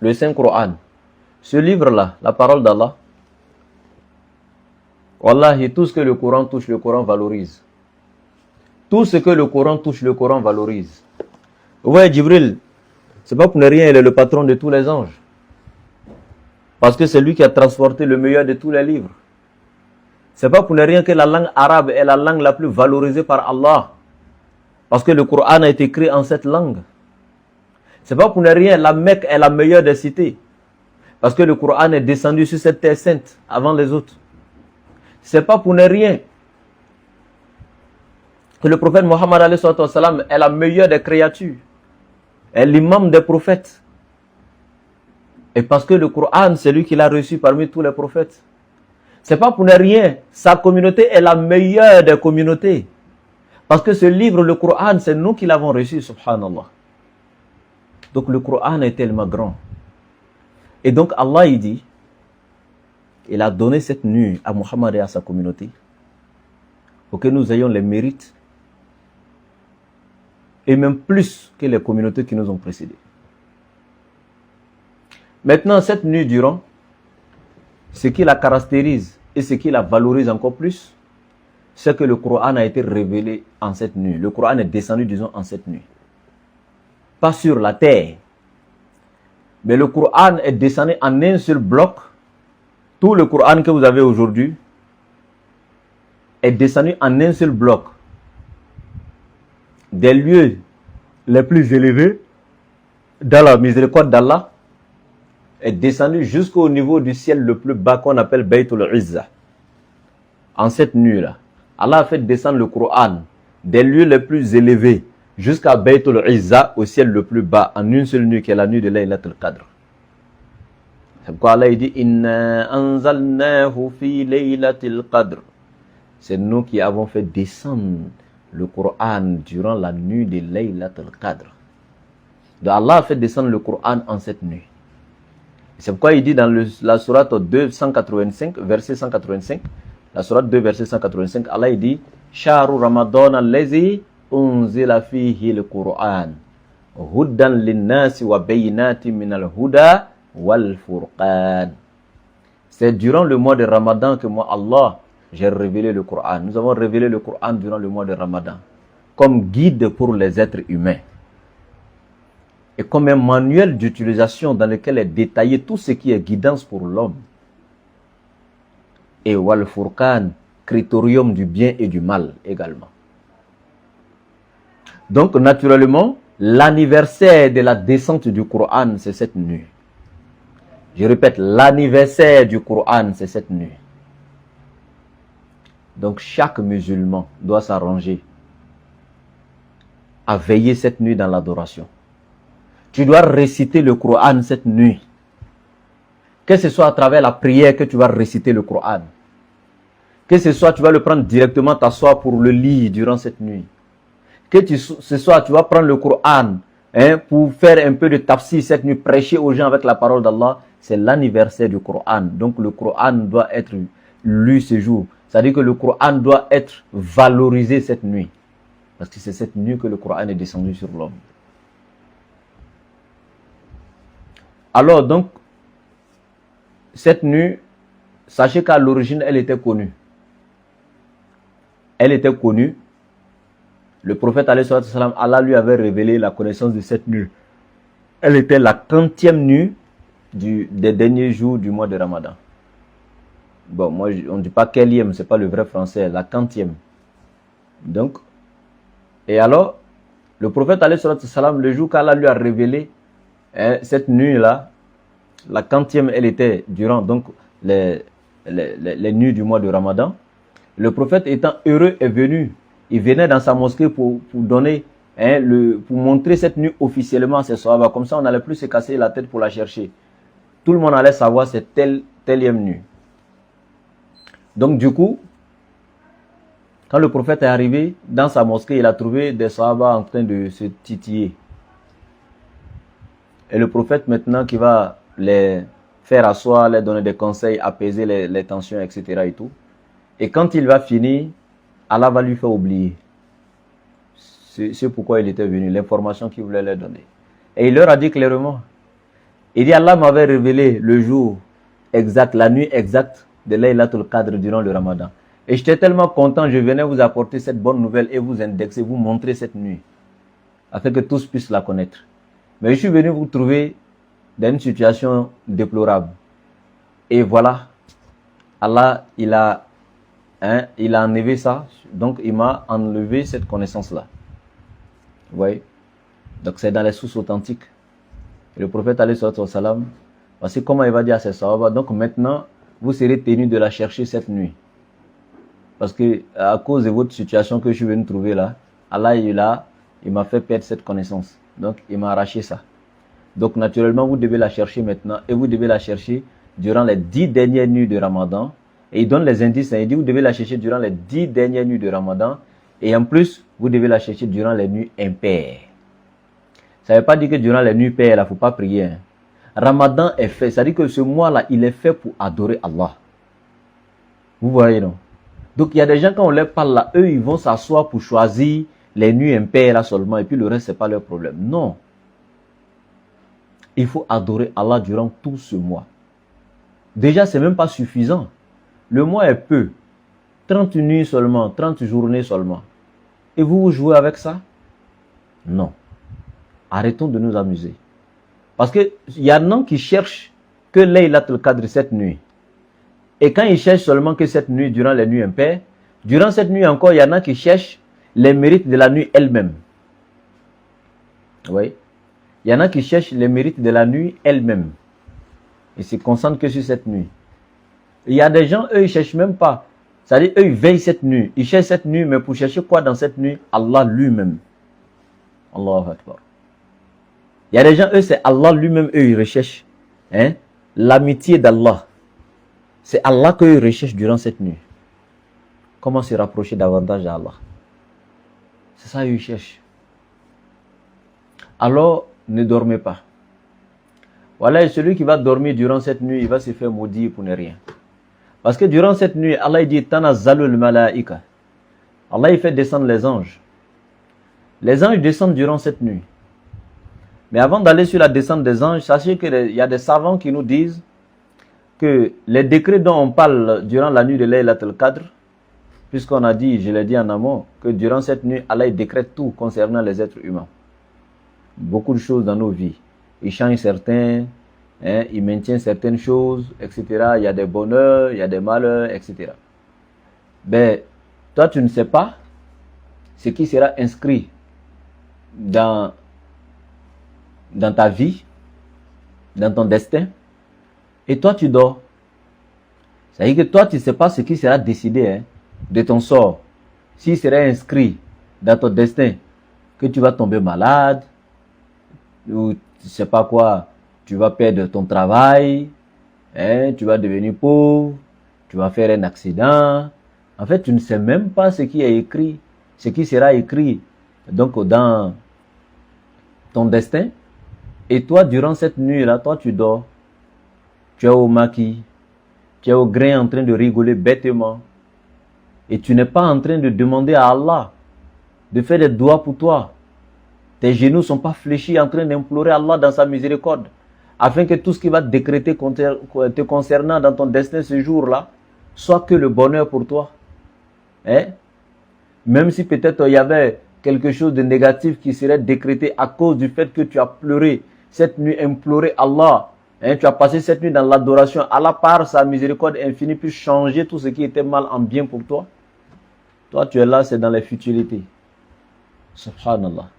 le Saint-Coran, ce livre-là, la parole d'Allah, wallahi, tout ce que le Coran touche, le Coran valorise. Tout ce que le Coran touche, le Coran valorise. Vous voyez, Djibril, c'est pas pour ne rien, il est le patron de tous les anges. Parce que c'est lui qui a transporté le meilleur de tous les livres. C'est pas pour ne rien que la langue arabe est la langue la plus valorisée par Allah. Parce que le Coran a été écrit en cette langue. C'est pas pour ne rien, la Mecque est la meilleure des cités. Parce que le Coran est descendu sur cette terre sainte avant les autres. C'est pas pour ne rien que le prophète Mohammed est la meilleure des créatures. Est l'imam des prophètes. Et parce que le Coran, c'est lui qui l'a reçu parmi tous les prophètes. C'est pas pour ne rien. Sa communauté est la meilleure des communautés. Parce que ce livre, le Coran, c'est nous qui l'avons reçu, subhanallah. Donc le Coran est tellement grand. Et donc Allah, il dit, il a donné cette nuit à Muhammad et à sa communauté pour que nous ayons les mérites et même plus que les communautés qui nous ont précédés. Maintenant, cette nuit durant, ce qui la caractérise et ce qui la valorise encore plus, c'est que le Coran a été révélé en cette nuit. Le Coran est descendu, disons, en cette nuit. Pas sur la terre. Mais le Coran est descendu en un seul bloc. Tout le Coran que vous avez aujourd'hui est descendu en un seul bloc. Des lieux les plus élevés dans la miséricorde d'Allah est descendu jusqu'au niveau du ciel le plus bas qu'on appelle Baytul Izza. En cette nuit-là, Allah a fait descendre le Coran des lieux les plus élevés jusqu'à Baytul Izza, au ciel le plus bas, en une seule nuit qui est la nuit de Laylatul Qadr. C'est pourquoi Allah dit Inna anzalnahu fi Laylatil Qadr. C'est nous qui avons fait descendre le Coran durant la nuit de Laylatul Qadr. Donc Allah a fait descendre le Coran en cette nuit. C'est pourquoi il dit dans la sourate 285, verset 185, la sourate 2, verset 185, Allah il dit Shahru Ramadan allazi unzila fihi al-Qur'an huddan lin-nasi wa bayyinatin min al-huda wal-furqan. C'est durant le mois de Ramadan que moi, Allah, j'ai révélé le Coran. Nous avons révélé le Coran durant le mois de Ramadan comme guide pour les êtres humains et comme un manuel d'utilisation dans lequel est détaillé tout ce qui est guidance pour l'homme. Et wal-furqan, critérium du bien et du mal également. Donc naturellement, l'anniversaire de la descente du Coran, c'est cette nuit. Je répète, l'anniversaire du Coran, c'est cette nuit. Donc chaque musulman doit s'arranger à veiller cette nuit dans l'adoration. Tu dois réciter le Coran cette nuit. Que ce soit à travers la prière que tu vas réciter le Coran. Que ce soit, tu vas le prendre directement, t'asseoir pour le lire durant cette nuit. Que ce soit, tu vas prendre le Coran pour faire un peu de tafsir cette nuit, prêcher aux gens avec la parole d'Allah. C'est l'anniversaire du Coran. Donc le Coran doit être lu ce jour. C'est-à-dire que le Coran doit être valorisé cette nuit. Parce que c'est cette nuit que le Coran est descendu sur l'homme. Alors donc, cette nuit, sachez qu'à l'origine, elle était connue. Elle était connue. Le prophète, Allah lui avait révélé la connaissance de cette nuit. Elle était la 40e nuit des derniers jours du mois de Ramadan. Bon, moi, on ne dit pas quelième, ce n'est pas le vrai français, la 40e. Donc, et alors, le prophète, le jour qu'Allah lui a révélé cette nuit-là, la 40e, elle était durant donc les nuits du mois de Ramadan. Le prophète étant heureux est venu. Il venait dans sa mosquée pour donner, pour montrer cette nuit officiellement à ses sahaba. Comme ça, on n'allait plus se casser la tête pour la chercher. Tout le monde allait savoir c'est telle nuit. Donc du coup, quand le prophète est arrivé dans sa mosquée, il a trouvé des sahaba en train de se titiller. Et le prophète maintenant qui va les faire asseoir, les donner des conseils, apaiser les tensions, etc. et tout. Et quand il va finir, Allah va lui faire oublier. C'est pourquoi il était venu, l'information qu'il voulait leur donner. Et il leur a dit clairement, Il dit Allah m'avait révélé le jour exact, la nuit exacte de Laylatul Qadr durant le Ramadan. Et j'étais tellement content, je venais vous apporter cette bonne nouvelle et vous indexer, vous montrer cette nuit, afin que tous puissent la connaître. Mais je suis venu vous trouver dans une situation déplorable. Et voilà, Allah, il a enlevé ça, donc il m'a enlevé cette connaissance-là. Vous voyez? Donc c'est dans les sources authentiques. Et le prophète alayhi salam, voici comment il va dire à ses sahaba, donc maintenant, vous serez tenus de la chercher cette nuit. Parce que à cause de votre situation que je suis venu trouver là, Allah il m'a fait perdre cette connaissance. Donc il m'a arraché ça. Donc naturellement, vous devez la chercher maintenant et vous devez la chercher durant les 10 dernières nuits de Ramadan. Et il donne les indices, il dit vous devez la chercher durant les 10 dernières nuits de Ramadan. Et en plus, vous devez la chercher durant les nuits impaires. Ça ne veut pas dire que durant les nuits paires, il ne faut pas prier. Hein. Ramadan est fait, ça veut dire que ce mois-là, il est fait pour adorer Allah. Vous voyez, non? Donc il y a des gens, quand on leur parle là, eux, ils vont s'asseoir pour choisir les nuits impaires là seulement, et puis le reste, ce n'est pas leur problème. Non. Il faut adorer Allah durant tout ce mois. Déjà, ce n'est même pas suffisant. Le mois est peu. 30 nuits seulement, 30 journées seulement. Et vous jouez avec ça? Non. Arrêtons de nous amuser. Parce qu'il y en a qui cherchent que Laylatul Qadr cette nuit. Et quand ils cherchent seulement que cette nuit, durant les nuits impaires, durant cette nuit encore, il y en a qui cherchent les mérites de la nuit elle-même. Oui. Il y en a qui cherchent les mérites de la nuit elle-même. Ils se concentrent que sur cette nuit. Il y a des gens, eux, ils ne cherchent même pas. C'est-à-dire, eux, ils veillent cette nuit. Ils cherchent cette nuit, mais pour chercher quoi dans cette nuit? Allah lui-même. Allahu Akbar. Il y a des gens, eux, c'est Allah lui-même, eux, ils recherchent. Hein? L'amitié d'Allah. C'est Allah qu'eux recherchent durant cette nuit. Comment se rapprocher davantage d'Allah? C'est ça qu'ils cherchent. Alors, ne dormez pas. Voilà, celui qui va dormir durant cette nuit, il va se faire maudire pour ne rien. Parce que durant cette nuit, Allah il dit Tanazzalul malaika. Allah il fait descendre les anges. Les anges descendent durant cette nuit. Mais avant d'aller sur la descente des anges, sachez qu'il y a des savants qui nous disent que les décrets dont on parle durant la nuit de Laylatul Qadr, puisqu'on a dit, je l'ai dit en amont, que durant cette nuit, Allah il décrète tout concernant les êtres humains. Beaucoup de choses dans nos vies. Il change certains, hein, il maintient certaines choses, etc. Il y a des bonheurs, il y a des malheurs, etc. Mais toi, tu ne sais pas ce qui sera inscrit dans ta vie, dans ton destin, et toi, tu dors. Ça veut dire que toi, tu ne sais pas ce qui sera décidé hein, de ton sort. S'il serait inscrit dans ton destin que tu vas tomber malade, ou tu ne sais pas quoi, tu vas perdre ton travail, hein, tu vas devenir pauvre, tu vas faire un accident. En fait, tu ne sais même pas ce qui est écrit, ce qui sera écrit donc dans ton destin. Et toi, durant cette nuit-là, toi, tu dors. Tu es au maquis, tu es au grain en train de rigoler bêtement. Et tu n'es pas en train de demander à Allah de faire des doigts pour toi. Tes genoux ne sont pas fléchis en train d'implorer Allah dans sa miséricorde. Afin que tout ce qui va décréter te concernant dans ton destin ce jour-là, soit que le bonheur pour toi. Hein? Même si peut-être il y avait quelque chose de négatif qui serait décrété à cause du fait que tu as pleuré cette nuit, imploré Allah. Hein? Tu as passé cette nuit dans l'adoration. Allah, par sa miséricorde infinie, peut changer tout ce qui était mal en bien pour toi. Toi, tu es là, c'est dans les futilités. Subhanallah.